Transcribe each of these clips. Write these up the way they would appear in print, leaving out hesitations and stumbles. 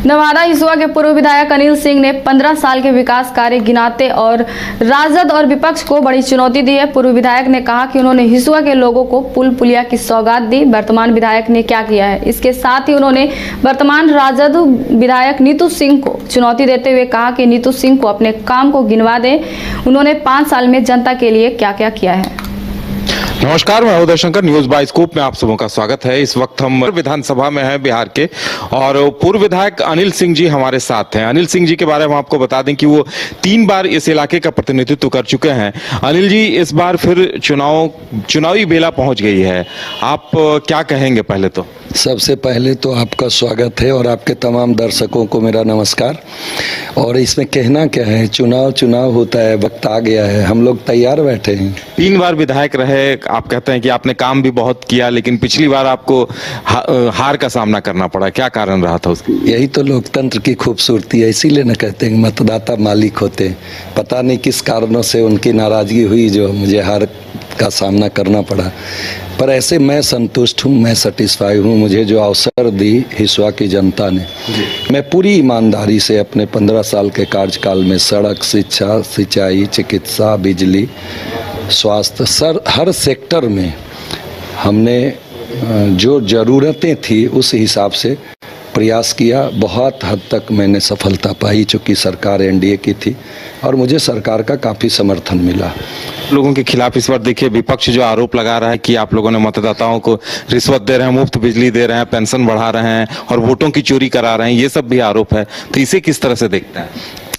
नवादा हिसुआ के पूर्व विधायक अनिल सिंह ने 15 साल के विकास कार्य गिनाते और राजद और विपक्ष को बड़ी चुनौती दी है। पूर्व विधायक ने कहा कि उन्होंने हिसुआ के लोगों को पुल पुलिया की सौगात दी। वर्तमान विधायक ने क्या किया है, इसके साथ ही उन्होंने वर्तमान राजद विधायक नीतू सिंह को चुनौती देते हुए कहा कि नीतू सिंह को अपने काम को गिनवा दें। उन्होंने 5 साल में जनता के लिए क्या क्या किया है। नमस्कार, मैं उदय शंकर, न्यूज बाय स्कूप में आप सबों का स्वागत है। इस वक्त हम विधानसभा में हैं बिहार के, और पूर्व विधायक अनिल सिंह जी हमारे साथ हैं। अनिल सिंह जी के बारे में आपको बता दें कि वो 3 बार इस इलाके का प्रतिनिधित्व कर चुके हैं। अनिल जी, इस बार फिर चुनावी बेला पहुंच गई है, आप क्या कहेंगे? पहले तो सबसे पहले तो आपका स्वागत है और आपके तमाम दर्शकों को मेरा नमस्कार। और इसमें कहना क्या है, चुनाव होता है, वक्त आ गया है, हम लोग तैयार बैठे हैं। 3 बार विधायक रहे, आप कहते हैं कि आपने काम भी बहुत किया, लेकिन पिछली बार आपको हार का सामना करना पड़ा, क्या कारण रहा था उसका? यही तो लोकतंत्र की खूबसूरती है, इसीलिए न कहते हैं मतदाता मालिक होते हैं। पता नहीं किस कारणों से उनकी नाराजगी हुई जो मुझे हार का सामना करना पड़ा, पर ऐसे मैं संतुष्ट हूँ, मैं सेटिस्फाई हूँ। मुझे जो अवसर दी हिसुआ की जनता ने, मैं पूरी ईमानदारी से अपने 15 साल के कार्यकाल में सड़क, शिक्षा, सिंचाई, चिकित्सा, बिजली, स्वास्थ्य, हर सेक्टर में हमने जो ज़रूरतें थी उस हिसाब से प्रयास किया। बहुत हद तक मैंने सफलता पाई, चूँकि सरकार एनडीए की थी और मुझे सरकार का काफ़ी समर्थन मिला। लोगों के खिलाफ इस बार देखिए विपक्ष जो आरोप लगा रहा है कि आप लोगों ने मतदाताओं को रिश्वत दे रहे हैं, मुफ्त बिजली दे रहे हैं, पेंशन बढ़ा रहे हैं और वोटों की चोरी करा रहे हैं, ये सब भी आरोप है, तो इसे किस तरह से देखते हैं?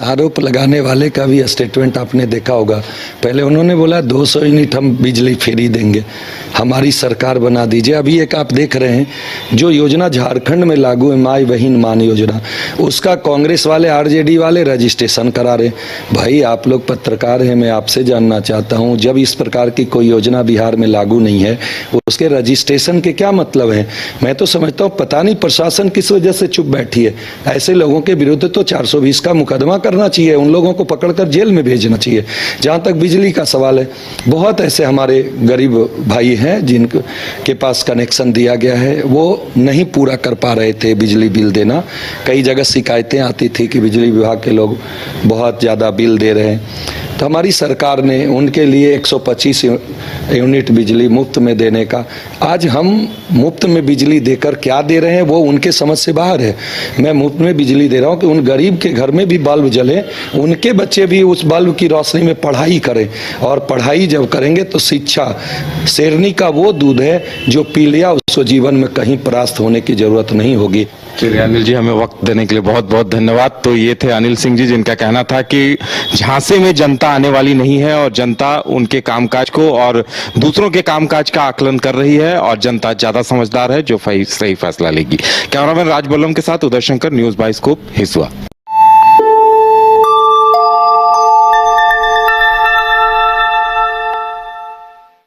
आरोप लगाने वाले का भी स्टेटमेंट आपने देखा होगा। पहले उन्होंने बोला 200 यूनिट हम बिजली फ्री देंगे, हमारी सरकार बना दीजिए। अभी एक आप देख रहे हैं जो योजना झारखंड में लागू है, माई बहन मान योजना, उसका कांग्रेस वाले, आरजेडी वाले रजिस्ट्रेशन करा रहे। भाई आप लोग पत्रकार हैं, मैं आपसे जानना चाहता हूं, जब इस प्रकार की कोई योजना बिहार में लागू नहीं है, उसके रजिस्ट्रेशन के क्या मतलब है? मैं तो समझता हूँ पता नहीं प्रशासन किस वजह से चुप बैठी है। ऐसे लोगों के विरुद्ध तो 420 का मुकदमा करना चाहिए, उन लोगों को पकड़कर जेल में भेजना चाहिए। जहां तक बिजली का सवाल है, बहुत ऐसे हमारे गरीब भाई हैं जिनके पास कनेक्शन दिया गया है, वो नहीं पूरा कर पा रहे थे बिजली बिल देना। कई जगह शिकायतें आती थी कि बिजली विभाग के लोग बहुत ज़्यादा बिल दे रहे हैं, तो हमारी सरकार ने उनके लिए 125 यूनिट बिजली मुफ्त में देने का, आज हम मुफ्त में बिजली देकर क्या दे रहे हैं वो उनके समझ से बाहर है। मैं मुफ्त में बिजली दे रहा हूं कि उन गरीब के घर में भी बल्ब जले, उनके बच्चे भी उस बल्ब की रोशनी में पढ़ाई करें, और पढ़ाई जब करेंगे तो शिक्षा शेरनी का वो दूध है जो पी लिया उसको जीवन में कहीं परास्त होने की जरूरत नहीं होगी। चलिए अनिल जी, हमें वक्त देने के लिए बहुत बहुत धन्यवाद। तो ये थे अनिल सिंह जी, जिनका कहना था कि झांसे में जनता आने वाली नहीं है और जनता उनके कामकाज को और दूसरों के कामकाज का आकलन कर रही है, और जनता ज्यादा समझदार है जो सही फैसला लेगी। कैमरामैन राज बल्लम के साथ Uday Shankar, news by scoop, Hisua.